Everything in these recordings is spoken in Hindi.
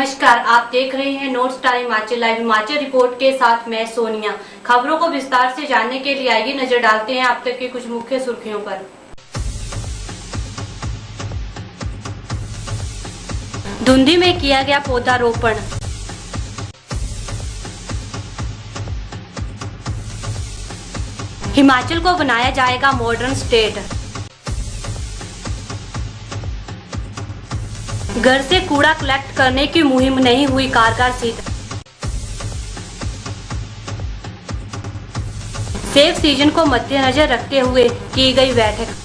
नमस्कार, आप देख रहे हैं north star Himachal live. Himachal report के साथ मैं सोनिया। खबरों को विस्तार से जानने के लिए आइए नजर डालते हैं अब तक की कुछ मुख्य सुर्खियों पर। धुंधी में किया गया पौधारोपण। हिमाचल को बनाया जाएगा मॉडर्न स्टेट। घर से कूड़ा कलेक्ट करने की मुहिम नहीं हुई कारगर सिद्ध। सेब सीजन को मद्देनजर रखते हुए की गई बैठक।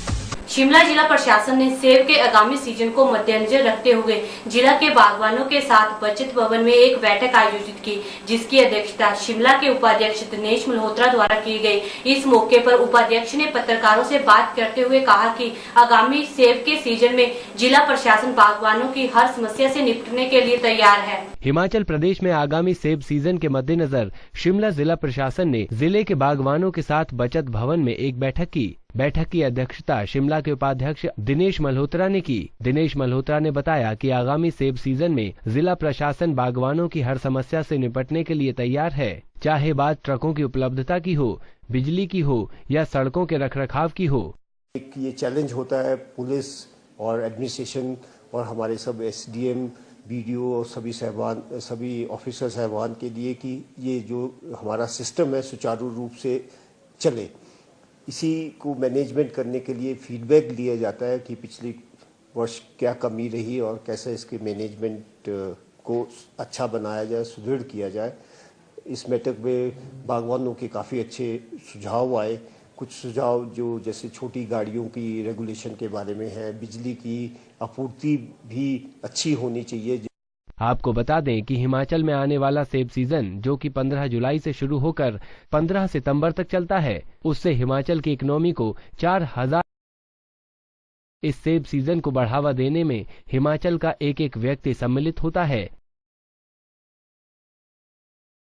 शिमला जिला प्रशासन ने सेब के आगामी सीजन को मद्देनजर रखते हुए जिला के बागवानों के साथ बचत भवन में एक बैठक आयोजित की, जिसकी अध्यक्षता शिमला के उपाध्यक्ष दिनेश मल्होत्रा द्वारा की गई। इस मौके पर उपाध्यक्ष ने पत्रकारों से बात करते हुए कहा कि आगामी सेब के सीजन में जिला प्रशासन बागवानों की हर समस्या से निपटने के लिए तैयार है। हिमाचल प्रदेश में आगामी सेब सीजन के मद्देनजर शिमला जिला प्रशासन ने जिले के बागवानों के साथ बचत भवन में एक बैठक की। बैठक की अध्यक्षता शिमला के उपाध्यक्ष दिनेश मल्होत्रा ने की। दिनेश मल्होत्रा ने बताया कि आगामी सेब सीजन में जिला प्रशासन बागवानों की हर समस्या से निपटने के लिए तैयार है, चाहे बात ट्रकों की उपलब्धता की हो, बिजली की हो या सड़कों के रखरखाव की हो। एक ये चैलेंज होता है पुलिस और एडमिनिस्ट्रेशन और हमारे सब एसडीएम, बीडीओ और सभी ऑफिसर साहबान के लिए कि ये जो हमारा सिस्टम है सुचारू रूप से चले। इसी को मैनेजमेंट करने के लिए फीडबैक लिया जाता है कि पिछले वर्ष क्या कमी रही और कैसे इसके मैनेजमेंट को अच्छा बनाया जाए, सुदृढ़ किया जाए। इस बैठक में बागवानों के काफ़ी अच्छे सुझाव आए। कुछ सुझाव जो जैसे छोटी गाड़ियों की रेगुलेशन के बारे में है, बिजली की आपूर्ति भी अच्छी होनी चाहिए। आपको बता दें कि हिमाचल में आने वाला सेब सीजन, जो कि 15 जुलाई से शुरू होकर 15 सितंबर तक चलता है, उससे हिमाचल की इकोनॉमी को 4000। इस सेब सीजन को बढ़ावा देने में हिमाचल का एक एक व्यक्ति सम्मिलित होता है।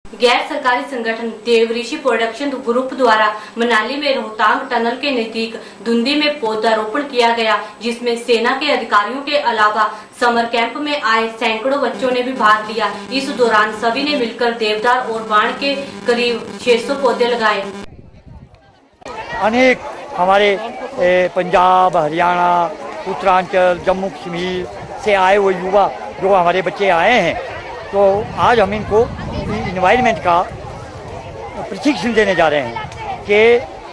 गैर सरकारी संगठन देवऋषि प्रोडक्शन ग्रुप द्वारा मनाली में रोहतांग टनल के नजदीक धुंधी में पौधारोपण किया गया, जिसमें सेना के अधिकारियों के अलावा समर कैंप में आए सैकड़ों बच्चों ने भी भाग लिया। इस दौरान सभी ने मिलकर देवदार और बाण के करीब 600 पौधे लगाए। अनेक हमारे पंजाब, हरियाणा, उत्तरांचल, जम्मू कश्मीर से आए हुए युवा जो हमारे बच्चे आए हैं, तो आज हम इनको इन्वायरमेंट का प्रशिक्षण देने जा रहे हैं कि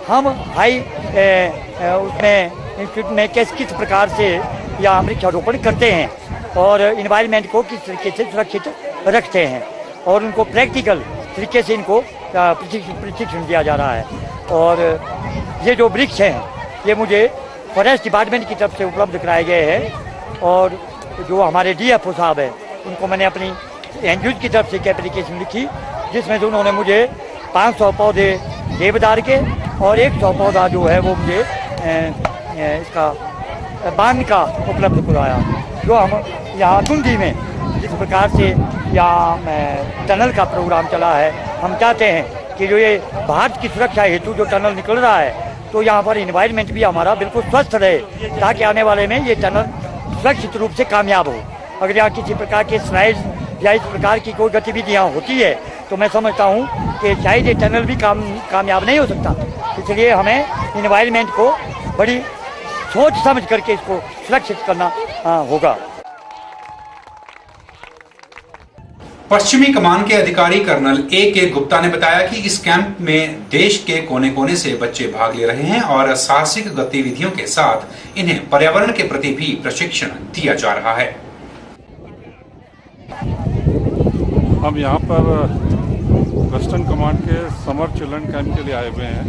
हम हाई उसमें इंस्टीट्यूट में किस प्रकार से या वृक्षारोपण करते हैं और इन्वायरमेंट को किस तरीके से सुरक्षित रखते हैं, और उनको प्रैक्टिकल तरीके से इनको प्रशिक्षण दिया जा रहा है। और ये जो वृक्ष हैं ये मुझे फॉरेस्ट डिपार्टमेंट की तरफ से उपलब्ध कराए गए हैं, और जो हमारे डीएफओ साहब हैं उनको मैंने अपनी एनजीओ की तरफ से एक एप्लीकेशन लिखी, जिसमें से उन्होंने मुझे 500 पौधे देवदार के और 100 पौधा जो है वो मुझे इसका बांध का उपलब्ध कराया। जो हम यहाँ धुंधी में जिस प्रकार से यहाँ टनल का प्रोग्राम चला है, हम चाहते हैं कि जो ये भारत की सुरक्षा हेतु जो टनल निकल रहा है, तो यहाँ पर इन्वायरमेंट भी हमारा बिल्कुल स्वस्थ रहे, ताकि आने वाले में ये टनल सुरक्षित रूप से कामयाब हो। अगर यहाँ किसी प्रकार के स्लाइड या इस प्रकार की कोई गतिविधियाँ होती है तो मैं समझता हूँ कि शायद ये टनल भी कामयाब नहीं हो सकता। इसलिए हमें इन्वायरमेंट को बड़ी सोच समझ करके इसको सुरक्षित करना होगा। पश्चिमी कमान के अधिकारी कर्नल A.K. गुप्ता ने बताया कि इस कैंप में देश के कोने कोने से बच्चे भाग ले रहे हैं और साहसिक गतिविधियों के साथ इन्हें पर्यावरण के प्रति भी प्रशिक्षण दिया जा रहा है। हम यहाँ पर वेस्टर्न कमांड के समर चिल्ड्रन कैंप के लिए आए हुए हैं।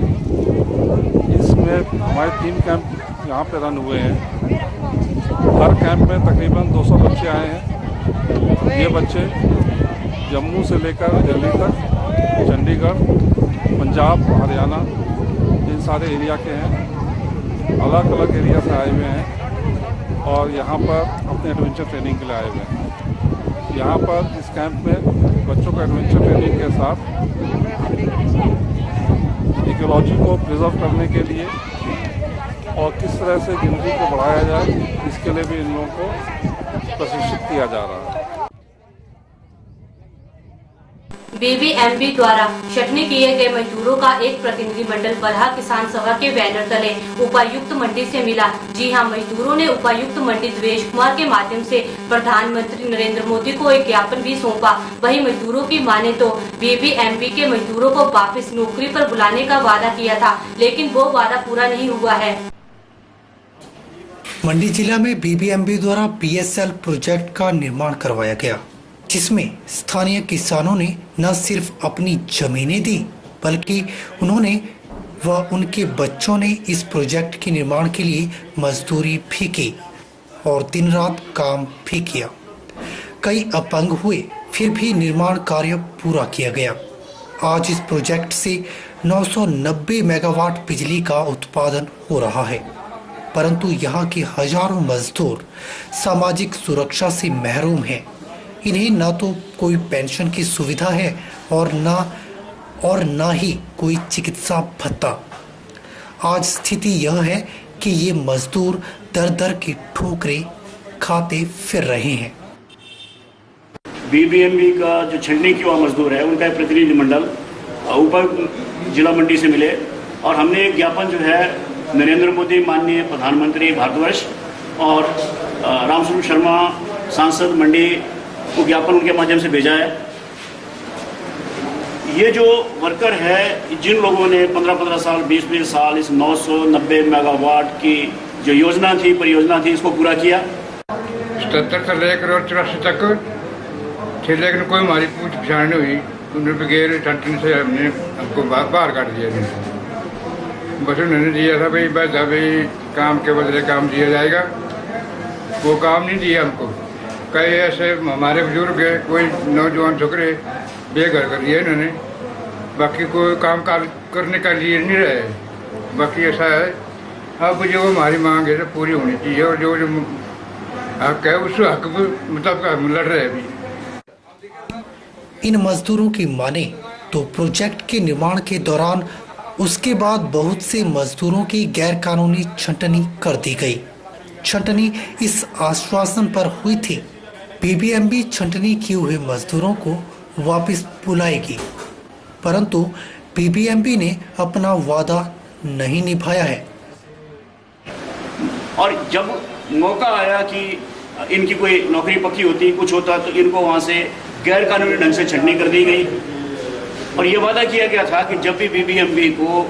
इसमें हमारे 3 कैंप यहाँ पे रन हुए हैं। हर कैंप में तकरीबन 200 बच्चे आए हैं। ये बच्चे जम्मू से लेकर दिल्ली तक, चंडीगढ़, पंजाब, हरियाणा, इन सारे एरिया के हैं। अलग अलग एरिया से आए हुए हैं और यहाँ पर अपने एडवेंचर ट्रेनिंग के लिए आए हुए हैं। यहाँ पर इस कैंप में बच्चों को एडवेंचर ट्रेनिंग के साथ इकोलॉजी को प्रिजर्व करने के लिए और किस तरह से जिंदगी को बढ़ाया जाए, इसके लिए भी इन लोगों को प्रशिक्षित किया जा रहा है। बीबीएमबी द्वारा छटनी किए गए मजदूरों का एक प्रतिनिधिमंडल बरहा किसान सभा के बैनर तले उपायुक्त मंडी से मिला। जी हां, मजदूरों ने उपायुक्त मंडी देवेश कुमार के माध्यम से प्रधानमंत्री नरेंद्र मोदी को एक ज्ञापन भी सौंपा। वहीं मजदूरों की माने तो बीबीएमबी के मजदूरों को वापस नौकरी पर बुलाने का वादा किया था, लेकिन वो वादा पूरा नहीं हुआ है। मंडी जिला में बीबीएमबी द्वारा पीएसएल प्रोजेक्ट का निर्माण करवाया गया, जिसमें स्थानीय किसानों ने न सिर्फ अपनी जमीनें दी, बल्कि उन्होंने व उनके बच्चों ने इस प्रोजेक्ट के निर्माण के लिए मजदूरी भी की और दिन रात काम भी किया। कई अपंग हुए, फिर भी निर्माण कार्य पूरा किया गया। आज इस प्रोजेक्ट से 990 मेगावाट बिजली का उत्पादन हो रहा है, परंतु यहाँ के हजारों मजदूर सामाजिक सुरक्षा से महरूम हैं। इन्हें न तो कोई पेंशन की सुविधा है और न ही कोई चिकित्सा भत्ता। आज स्थिति यह है कि ये मजदूर दर दर की ठोकरें खाते फिर रहे हैं। बीबीएमबी का जो छटनी की हुआ मजदूर है, उनका एक प्रतिनिधिमंडल उपायुक्त जिला मंडी से मिले और हमने एक ज्ञापन जो है नरेंद्र मोदी माननीय प्रधानमंत्री भारतवर्ष और रामस्वरूप शर्मा सांसद मंडी को ज्ञापन उनके माध्यम से भेजा है। ये जो वर्कर है, जिन लोगों ने 15-15 साल 20-20 साल इस 990 मेगावाट की जो योजना थी, परियोजना थी, इसको पूरा किया। 77 से लेकर 84 तक थे, लेकिन कोई हमारी पूछ पछाण नहीं हुई। उन्हें बगैर टेंशन से हमने हमको बाहर काट दिया। बस उन्होंने दिया था भाई काम के बदले काम दिया जाएगा, वो काम नहीं दिया हमको। कई ऐसे हमारे बुजुर्ग है, कोई नौजवान छोकरे बेघर कर दिए इन्होंने, बाकी कोई काम करने का लिए नहीं रहे। बाकी ऐसा है, अब जो हमारी मांग है तो पूरी होनी चाहिए और जो हक है उस हक मतलब हम लड़ रहे हैं अभी। इन मजदूरों की माने तो प्रोजेक्ट के निर्माण के दौरान उसके बाद बहुत से मजदूरों की गैर कानूनी छंटनी कर दी गई। छंटनी इस आश्वासन पर हुई थी, बीबीएमबी छंटनी किए हुए मजदूरों को वापस बुलाएगी, परंतु बीबीएमबी ने अपना वादा नहीं निभाया है। और जब मौका आया कि इनकी कोई नौकरी पक्की होती, कुछ होता, तो इनको वहाँ से गैर कानूनी ढंग से छटनी कर दी गई और ये वादा किया गया था कि जब भी बीबीएमबी को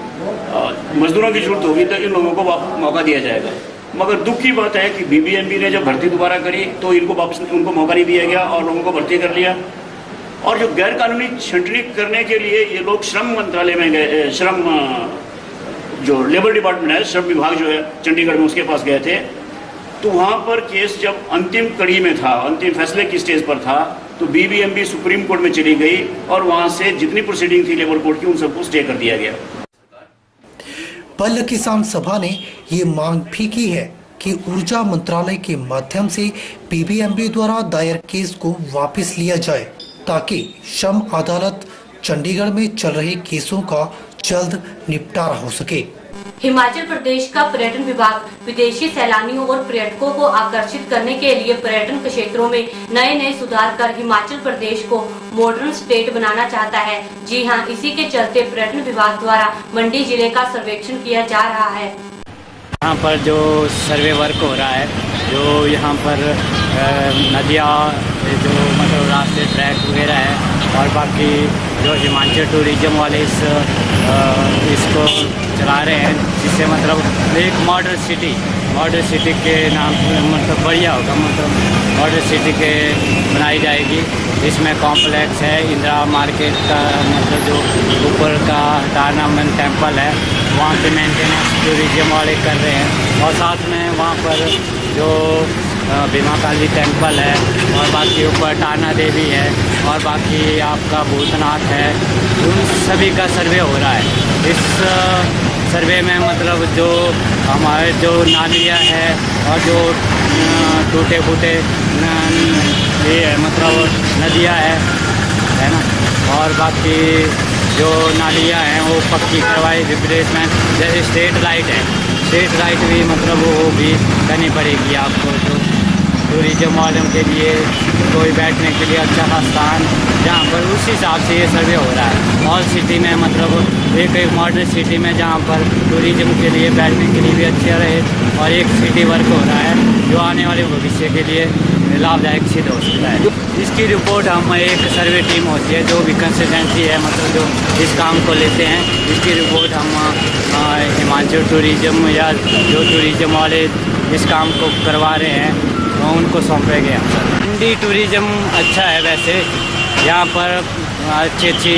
मजदूरों की जरूरत होगी तो इन लोगों को मौका दिया जाएगा। मगर दुख की बात है कि बीबीएमबी ने जब भर्ती दोबारा करी तो इनको वापस उनको मौका नहीं दिया गया और लोगों को भर्ती कर लिया। और जो गैर कानूनी छंटनी करने के लिए ये लोग श्रम मंत्रालय में गए, श्रम जो लेबर डिपार्टमेंट है, श्रम विभाग जो है चंडीगढ़ में, उसके पास गए थे। तो वहाँ पर केस जब अंतिम कड़ी में था, अंतिम फैसले की स्टेज पर था, तो बीबीएमबी सुप्रीम कोर्ट में चली गई और वहाँ से जितनी प्रोसीडिंग थी लेबर कोर्ट की, उन सबको स्टे कर दिया गया। पल्ल किसान सभा ने ये मांग भी की है कि ऊर्जा मंत्रालय के माध्यम से बीबीएमबी द्वारा दायर केस को वापस लिया जाए, ताकि श्रम अदालत चंडीगढ़ में चल रहे केसों का जल्द निपटारा हो सके। हिमाचल प्रदेश का पर्यटन विभाग विदेशी सैलानियों और पर्यटकों को आकर्षित करने के लिए पर्यटन क्षेत्रों में नए सुधार कर हिमाचल प्रदेश को मॉडर्न स्टेट बनाना चाहता है। जी हां, इसी के चलते पर्यटन विभाग द्वारा मंडी जिले का सर्वेक्षण किया जा रहा है। यहाँ पर जो सर्वे वर्क हो रहा है, जो यहाँ पर नदियाँ, जो मतलब रास्ते, ट्रैक वगैरह है, और बाकी जो हिमाचल टूरिज्म वाले इसको चला रहे हैं, जिससे मतलब एक मॉडर्न सिटी के नाम मतलब बढ़िया होगा, मतलब मॉडर्न सिटी के बनाई जाएगी। इसमें कॉम्प्लेक्स है, इंदिरा मार्केट का मतलब जो ऊपर का टारनामन टेम्पल है, वहाँ पे मेंटेनेंस टूरिज्म वाले कर रहे हैं, और साथ में वहाँ पर जो भीमा काली टेम्पल है, और बाकी ऊपर टाना देवी है, और बाकी आपका भूतनाथ है, उन सभी का सर्वे हो रहा है। इस सर्वे में मतलब जो हमारे जो नालियाँ है और जो टूटे फूटे ये है मतलब नदियाँ है ना, और बाकी जो नालियाँ हैं वो पक्की करवाई, रिप्लेसमेंट, जैसे स्ट्रीट लाइट है, स्ट्रीट लाइट भी मतलब वो भी करनी पड़ेगी आपको। टूरिज्म वालों के लिए कोई बैठने के लिए अच्छा खासा स्थान, जहाँ पर उस हिसाब से ये सर्वे हो रहा है। ऑल सिटी में मतलब एक मॉडर्न सिटी में जहाँ पर टूरिज्म के लिए बैठने के लिए भी अच्छा रहे, और एक सिटी वर्क हो रहा है जो आने वाले भविष्य के लिए लाभदायक सिद्ध हो सकता है। इसकी रिपोर्ट हम एक सर्वे टीम होती है जो भी कंसल्टेंसी है, मतलब जो इस काम को लेते हैं, इसकी रिपोर्ट हम हिमाचल टूरिज्म या जो टूरिज्म वाले इस काम को करवा रहे हैं उनको सौंपेंगे हम सर। मंडी टूरिज्म अच्छा है वैसे, यहाँ पर अच्छी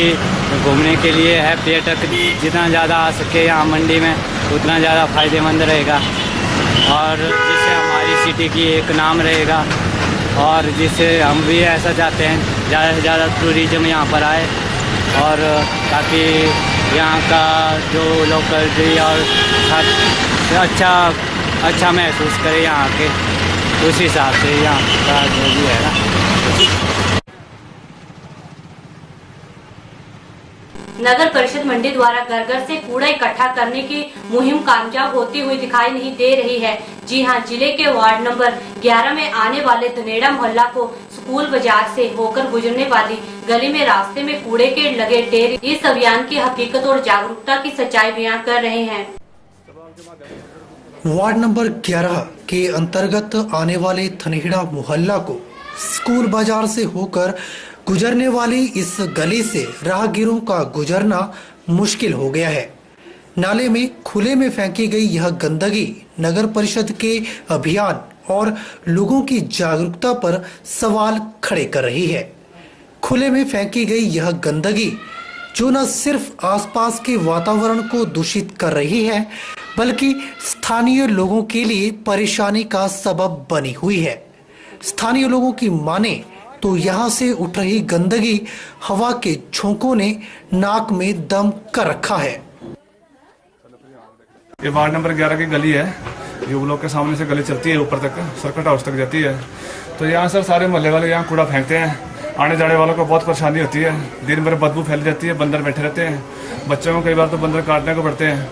घूमने के लिए है। पर्यटक जितना ज़्यादा आ सके यहाँ मंडी में उतना ज़्यादा फ़ायदेमंद रहेगा, और जिससे हमारी सिटी की एक नाम रहेगा, और जिससे हम भी ऐसा चाहते हैं ज़्यादा से ज़्यादा टूरिज्म यहाँ पर आए, और ताकि यहाँ का जो लोकल और अच्छा महसूस करे यहाँ के, उस हिसाब से यहाँ का जो भी है ना। नगर परिषद मंडी द्वारा घर घर से कूड़ा इकट्ठा करने की मुहिम कामयाब होती हुई दिखाई नहीं दे रही है। जी हां, जिले के वार्ड नंबर 11 में आने वाले धनेड़ा मोहल्ला को स्कूल बाजार से होकर गुजरने वाली गली में रास्ते में कूड़े के लगे ढेर इस अभियान की हकीकत और जागरूकता की सच्चाई बयां कर रहे हैं। वार्ड नंबर 11 के अंतर्गत आने वाले धनेड़ा मोहल्ला को स्कूल बाजार से होकर गुजरने वाली इस गली से राहगीरों का गुजरना मुश्किल हो गया है। नाले में खुले में फेंकी गई यह गंदगी नगर परिषद के अभियान और लोगों की जागरूकता पर सवाल खड़े कर रही है। खुले में फेंकी गई यह गंदगी जो न सिर्फ आसपास के वातावरण को दूषित कर रही है, बल्कि स्थानीय लोगों के लिए परेशानी का सबब बनी हुई है। स्थानीय लोगों की माने तो यहाँ से उठ रही गंदगी हवा के झोंकों ने नाक में दम कर रखा है। ये वार्ड नंबर 11 की गली है, यू ब्लॉक के सामने से गली चलती है ऊपर तक, सर्किट हाउस तक जाती है। तो यहाँ सर सारे मोहल्ले वाले यहाँ कूड़ा फेंकते हैं, आने जाने वालों को बहुत परेशानी होती है। दिन भर बदबू फैल जाती है, बंदर बैठे रहते हैं, बच्चों को कई बार तो बंदर काटने को पड़ते हैं।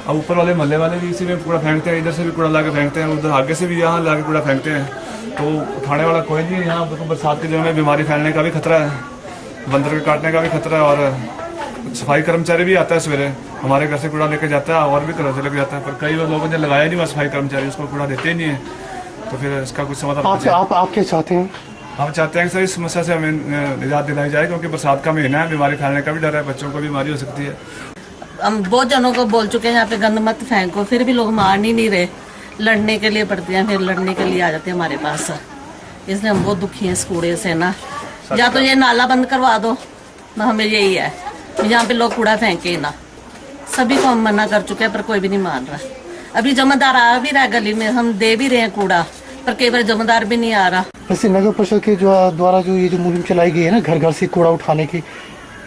अब ऊपर वाले मोहल्ले वाले भी इसी में कूड़ा फेंकते हैं, इधर से भी कूड़ा ला के फेंकते हैं, उधर आगे से भी यहाँ ला के कूड़ा फेंकते हैं। तो उठाने वाला कोई नहीं है। यहाँ बरसात के दिनों में बीमारी फैलने का भी खतरा है, बंदर के काटने का भी खतरा है। और सफाई कर्मचारी भी आता है सवेरे, हमारे घर से कूड़ा लेके जाता है और भी घरों से लेके जाता है, पर कई लोगों ने लगाया नहीं हुआ सफाई कर्मचारी, उसको कूड़ा देते ही नहीं है। तो फिर इसका कुछ समाधान आप क्या चाहते हैं? हम चाहते हैं कि सर इस समस्या से हमें निजात दिलाई जाए, क्योंकि बरसात का महीना है, बीमारी फैलने का भी डर है, बच्चों को बीमारी हो सकती है। हम बहुत जनों को बोल चुके हैं यहाँ पे गंद मत फेंको, फिर भी लोग मान ही नहीं रहे, लड़ने के लिए पड़ते हैं, फिर लड़ने के लिए आ जाते हैं हमारे पास। इसलिए हम बहुत दुखी हैं इस कूड़े से ना, या तो ये नाला बंद करवा दो ना, हमें यही है यहाँ पे लोग कूड़ा फेंके ना। सभी को हम मना कर चुके हैं पर कोई भी नहीं मान रहा। अभी जमादार आ भी रहा है गली में, हम दे भी रहे हैं कूड़ा, पर कई बार जमादार भी नहीं आ रहा। वैसे नगर परिषद के द्वारा जो ये जो मुहिम चलाई गई है ना घर घर से कूड़ा उठाने की,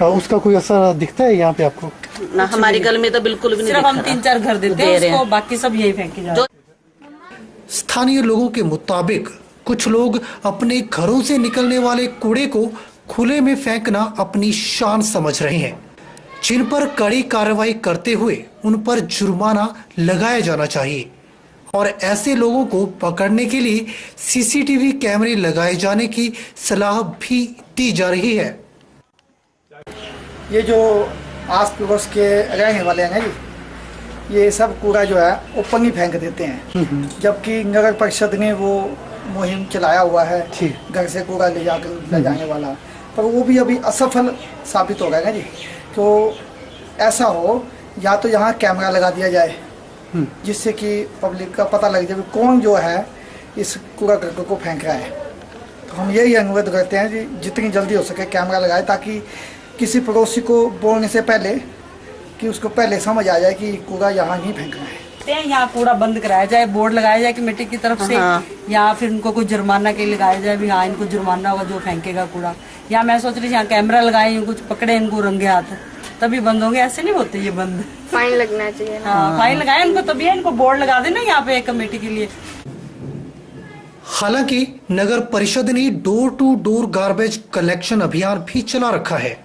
उसका कोई असर दिखता है यहाँ पे आपको? ना हमारी गली में तो बिल्कुल भी नहीं, सिर्फ हम 3-4 घर देते हैं उसको, बाकी सब यही फेंके जा रहे हैं। स्थानीय लोगों के मुताबिक कुछ लोग अपने घरों से निकलने वाले कूड़े को खुले में फेंकना अपनी शान समझ रहे हैं, जिन पर कड़ी कार्रवाई करते हुए उन पर जुर्माना लगाया जाना चाहिए, और ऐसे लोगों को पकड़ने के लिए सीसीटीवी कैमरे लगाए जाने की सलाह भी दी जा रही है। ये जो आस पड़ोस के रहने वाले हैं जी, ये सब कूड़ा जो है ऊपर ही फेंक देते हैं, जबकि नगर परिषद ने वो मुहिम चलाया हुआ है घर से कूड़ा ले जाने वाला, पर वो भी अभी असफल साबित हो गया है जी। तो ऐसा हो, या तो यहाँ कैमरा लगा दिया जाए जिससे कि पब्लिक का पता लग जाए कौन जो है इस कूड़ा करकट को फेंक रहा है। तो हम यही अनुरोध करते हैं कि जितनी जल्दी हो सके कैमरा लगाए, ताकि किसी पड़ोसी को बोलने से पहले कि उसको पहले समझ आ जाए कि कूड़ा यहाँ नहीं फेंकना है। यहाँ कूड़ा बंद कराया जाए, बोर्ड लगाया जाए कमेटी की तरफ से, या फिर उनको कोई जुर्माना के लिए लगाया जाए भी हाँ इनको जुर्माना होगा जो फेंकेगा कूड़ा। या मैं सोच रही यहाँ कैमरा लगाए, कुछ पकड़े इनको रंगे हाथ, तभी बंद होंगे, ऐसे नहीं होते ये बंद। फाइन लगना चाहिए। हाँ फाइन लगाए इनको, तभी इनको बोर्ड लगा देना यहाँ पे कमेटी के लिए। हालांकि नगर परिषद ने door to door garbage collection अभियान भी चला रखा है,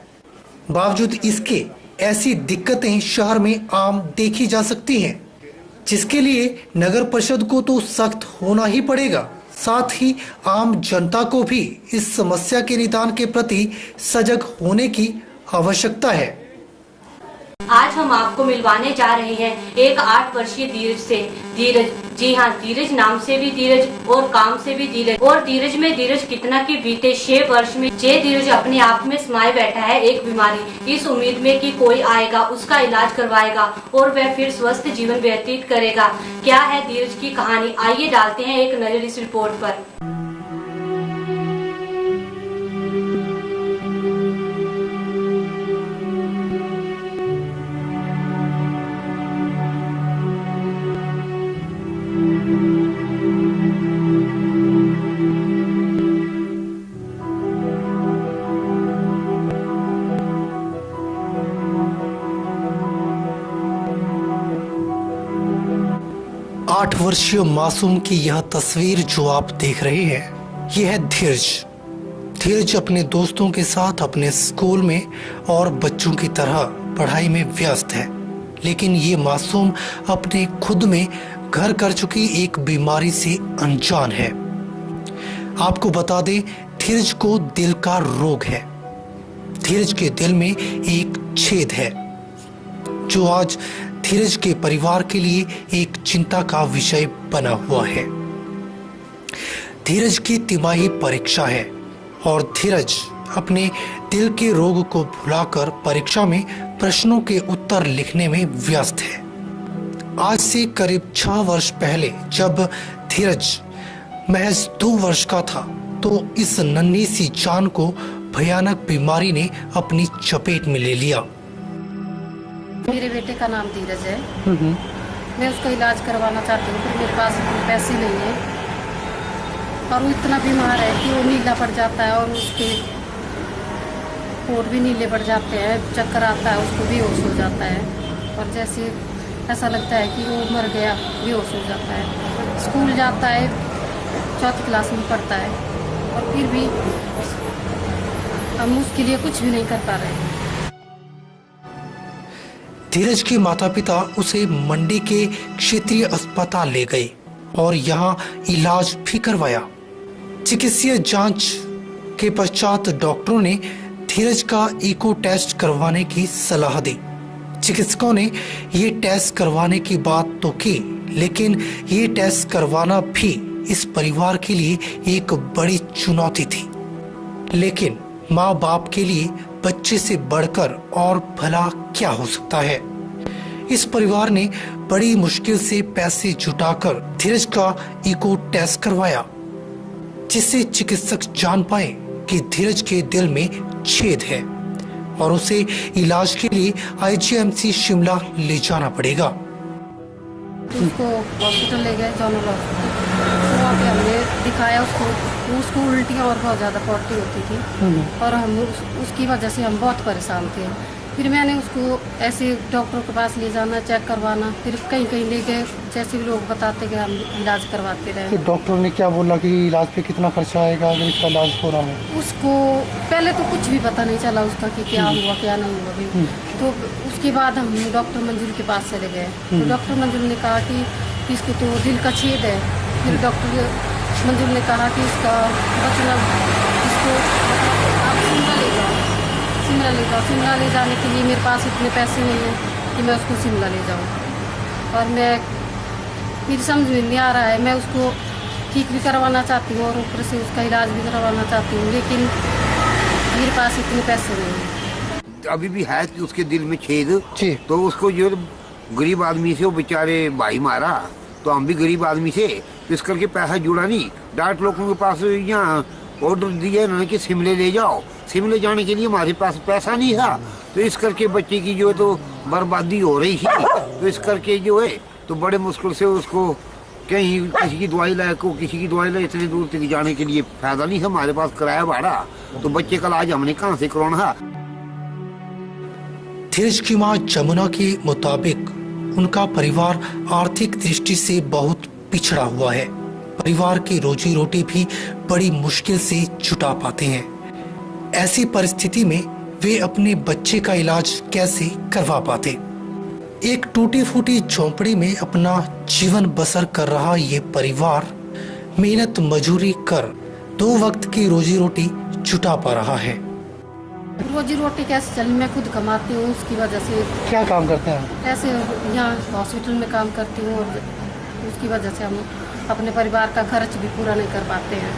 बावजूद इसके ऐसी दिक्कतें शहर में आम देखी जा सकती हैं, जिसके लिए नगर परिषद को तो सख्त होना ही पड़ेगा, साथ ही आम जनता को भी इस समस्या के निदान के प्रति सजग होने की आवश्यकता है। आज हम आपको मिलवाने जा रहे हैं एक 8 वर्षीय धीरज से। धीरज, जी हाँ, धीरज नाम से भी धीरज और काम से भी धीरज। और धीरज में धीरज कितना कि बीते 6 वर्ष में धीरज अपने आप में समाये बैठा है एक बीमारी, इस उम्मीद में कि कोई आएगा, उसका इलाज करवाएगा और वह फिर स्वस्थ जीवन व्यतीत करेगा। क्या है धीरज की कहानी, आइए डालते हैं एक नजर इस रिपोर्ट पर। 8 वर्षीय मासूम की यह तस्वीर जो आप देख रहे हैं, यह है धीरज। धीरज अपने दोस्तों के साथ अपने स्कूल में और बच्चों की तरह पढ़ाई में व्यस्त है, लेकिन ये मासूम अपने खुद में घर कर चुकी एक बीमारी से अनजान है। आपको बता दें, धीरज को दिल का रोग है। धीरज के दिल में एक छेद है जो आज धीरज के परिवार के लिए एक चिंता का विषय बना हुआ है। धीरज की तिमाही परीक्षा है और धीरज अपने दिल के रोग को भुलाकर परीक्षा में प्रश्नों के उत्तर लिखने में व्यस्त है। आज से करीब 6 वर्ष पहले जब धीरज महज 2 वर्ष का था तो इस नन्ही सी जान को भयानक बीमारी ने अपनी चपेट में ले लिया। मेरे बेटे का नाम धीरज है। मैं उसका इलाज करवाना चाहती हूँ, फिर मेरे पास इतने पैसे नहीं है और वो इतना बीमार है कि वो नीला पड़ जाता है और उसके होठ भी नीले पड़ जाते हैं, चक्कर आता है, उसको बेहोश हो जाता है और जैसे ऐसा लगता है कि वो मर गया, बेहोश हो जाता है। स्कूल जाता है, 4th क्लास में पढ़ता है और फिर भी हम उसके लिए कुछ भी नहीं कर पा रहे। धीरज के माता पिता उसे मंडी के क्षेत्रीय अस्पताल ले गए और यहाँ इलाज भी करवाया। चिकित्सीय जांच के पश्चात डॉक्टरों ने धीरज का इको टेस्ट करवाने की सलाह दी। चिकित्सकों ने ये टेस्ट करवाने की बात तो की, लेकिन ये टेस्ट करवाना भी इस परिवार के लिए एक बड़ी चुनौती थी। लेकिन माँ बाप के लिए बच्चे से बढ़कर और भला क्या हो सकता है। इस परिवार ने बड़ी मुश्किल से पैसे जुटाकर धीरज का इको टेस्ट करवाया, जिससे चिकित्सक जान पाए कि धीरज के दिल में छेद है और उसे इलाज के लिए IGMC शिमला ले जाना पड़ेगा। उसको हॉस्पिटल ले गए, जनरल हॉस्पिटल। वहाँ पे हमने दिखाया उसको उल्टियाँ और बहुत ज़्यादा पॉटी होती थी और हम उसकी वजह से हम बहुत परेशान थे। फिर मैंने उसको ऐसे डॉक्टरों के पास ले जाना, चेक करवाना, फिर कहीं कहीं ले गए, जैसे भी लोग बताते गए हम इलाज करवाते रहे। तो डॉक्टर ने क्या बोला कि इलाज पे कितना खर्चा आएगा अगर इसका इलाज हो रहा है? उसको पहले तो कुछ भी पता नहीं चला उसका कि क्या हुआ क्या नहीं हुआ भी। तो उसके बाद हम डॉक्टर मंजुल के पास चले गए। तो डॉक्टर मंजुल ने कहा कि इसको तो दिल का छेद है। फिर डॉक्टर मंजुल ने कहा कि इसका मतलब इसको आप शिमला ले जाओ, शिमला ले जाओ। शिमला ले जाने के लिए मेरे पास इतने पैसे नहीं हैं कि मैं उसको शिमला ले जाऊँ और मैं फिर समझ में नहीं आ रहा है। मैं उसको ठीक भी करवाना चाहती हूँ और ऊपर से उसका इलाज भी करवाना चाहती हूँ, लेकिन मेरे पास इतने पैसे नहीं हैं। अभी भी है कि उसके दिल में छेद, तो उसको जो गरीब आदमी से वो बेचारे भाई मारा, तो हम भी गरीब आदमी से इस करके पैसा जुड़ा नहीं। डॉक्टर लोगों के पास यहाँ ऑर्डर दिया इन्होंने कि शिमले ले जाओ। शिमले जाने के लिए हमारे पास पैसा नहीं था, तो इस करके बच्चे की जो है तो बर्बादी हो रही थी। तो इस करके जो है तो बड़े मुश्किल से उसको कहीं किसी की दवाई लाए को किसी की दवाई लाए, इतनी दूर तक जाने के लिए फायदा नहीं है। हमारे पास किराया भाड़ा, तो बच्चे का इलाज हमने कहाँ से करवाना। धीरज की मां जमुना के मुताबिक उनका परिवार आर्थिक दृष्टि से बहुत पिछड़ा हुआ है। परिवार की रोजी रोटी भी बड़ी मुश्किल से जुटा पाते हैं। ऐसी परिस्थिति में वे अपने बच्चे का इलाज कैसे करवा पाते। एक टूटी फूटी झोंपड़ी में अपना जीवन बसर कर रहा ये परिवार मेहनत मजदूरी कर 2 वक्त की रोजी रोटी जुटा पा रहा है। रोजी रोटी कैसे चली, मैं खुद कमाती हूँ, उसकी वजह से। क्या काम करते हैं? ऐसे यहाँ हॉस्पिटल में काम करती हूँ और उसकी वजह से हम अपने परिवार का खर्च भी पूरा नहीं कर पाते हैं,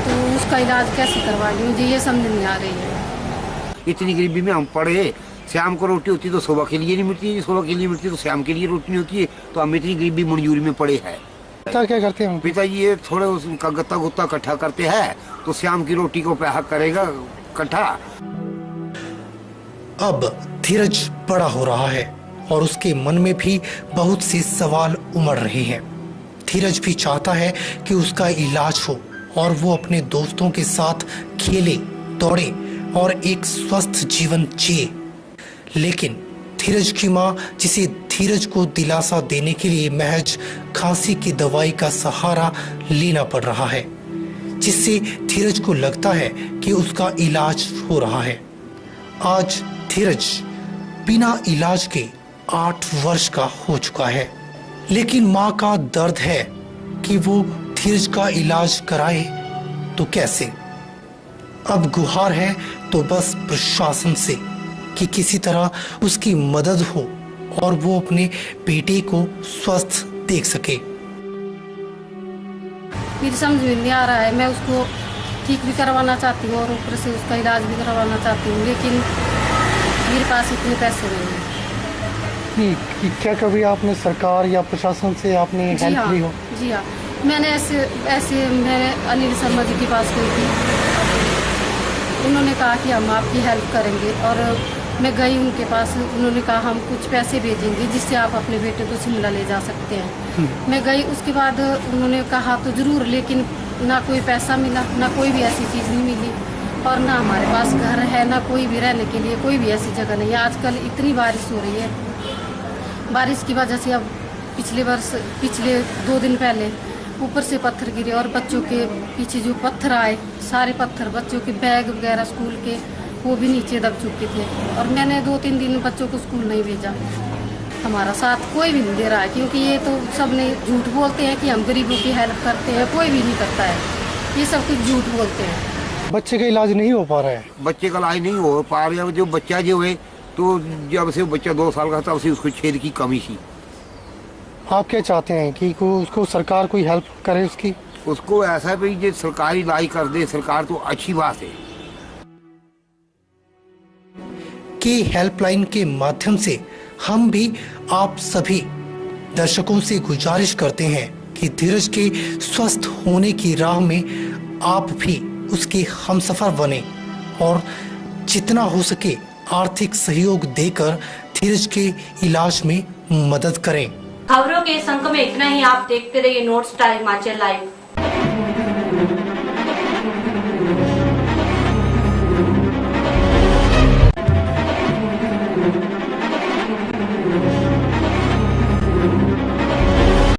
तो उसका इलाज कैसे करवाएंगे, मुझे ये समझ नहीं आ रही है। इतनी गरीबी में हम पड़े, शाम को रोटी होती तो सुबह के लिए नहीं मिलती है, सुबह के लिए मिलती तो शाम के लिए रोटी नहीं होती है, तो हम इतनी गरीबी मंजूरी में पड़े हैं। पिता क्या करते हैं? पिताजी ये थोड़े उसका गत्ता गुत्ता इकट्ठा करते हैं, तो शाम की रोटी को पैसा करेगा इकट्ठा। अब धीरज बड़ा हो रहा है और उसके मन में भी बहुत से सवाल उमड़ रहे हैं। धीरज भी चाहता है कि उसका इलाज हो और वो अपने दोस्तों के साथ खेले, दौड़े और एक स्वस्थ जीवन जिए, लेकिन धीरज की मां, जिसे धीरज को दिलासा देने के लिए महज खांसी की दवाई का सहारा लेना पड़ रहा है, जिससे धीरज को लगता है कि उसका इलाज हो रहा है। आज धीरज बिना इलाज के 8 वर्ष का हो चुका है, लेकिन मां का दर्द है कि वो धीरज का इलाज कराए तो कैसे। अब गुहार है तो बस प्रशासन से कि किसी तरह उसकी मदद हो और वो अपने बेटे को स्वस्थ देख सके। मेरी समझ में नहीं आ रहा है, मैं उसको ठीक भी करवाना चाहती हूँ और ऊपर से उसका इलाज भी करवाना चाहती हूँ, लेकिन मेरे पास इतने पैसे नहीं हैं। क्या कभी आपने सरकार या प्रशासन से आपने हेल्प ली हो? जी हाँ, मैंने ऐसे मैं अनिल शर्मा जी के पास गई थी, उन्होंने कहा कि हम आपकी हेल्प करेंगे, और मैं गई उनके पास, उन्होंने कहा हम कुछ पैसे भेजेंगे जिससे आप अपने बेटे को शिमला ले जा सकते हैं। मैं गई, उसके बाद उन्होंने कहा तो ज़रूर, लेकिन ना कोई पैसा मिला, ना कोई भी ऐसी चीज़ नहीं मिली, और ना हमारे पास घर है, ना कोई भी रहने के लिए कोई भी ऐसी जगह नहीं है। आजकल इतनी बारिश हो रही है, बारिश की वजह से अब पिछले 2 दिन पहले ऊपर से पत्थर गिरे और बच्चों के पीछे जो पत्थर आए, सारे पत्थर, बच्चों के बैग वगैरह स्कूल के, वो भी नीचे दब चुके थे, और मैंने 2-3 दिन बच्चों को स्कूल नहीं भेजा। हमारा साथ कोई भी नहीं दे रहा है, क्योंकि ये तो सब ने झूठ बोलते हैं कि हम गरीबों की हेल्प करते हैं, कोई भी नहीं करता है, ये सब कुछ झूठ बोलते हैं। बच्चे का इलाज नहीं हो पा रहा है? बच्चे का इलाज नहीं हो पा रहा है। जो बच्चा जो है, तो जब से बच्चा 2 साल का था, उसे उसको छेद की कमी थी। आप क्या चाहते हैं कि उसको सरकार कोई हेल्प करे उसकी? उसको ऐसा भी जो सरकारी इलाज कर दे सरकार, तो अच्छी बात है। के हेल्पलाइन के माध्यम से हम भी आप सभी दर्शकों से गुजारिश करते हैं कि धीरज के स्वस्थ होने की राह में आप भी उसके हमसफर बने और जितना हो सके आर्थिक सहयोग देकर धीरज के इलाज में मदद करें। खबरों के इस अंक में इतना ही। आप देखते रहिए नॉर्थ स्टार हिमाचल लाइव।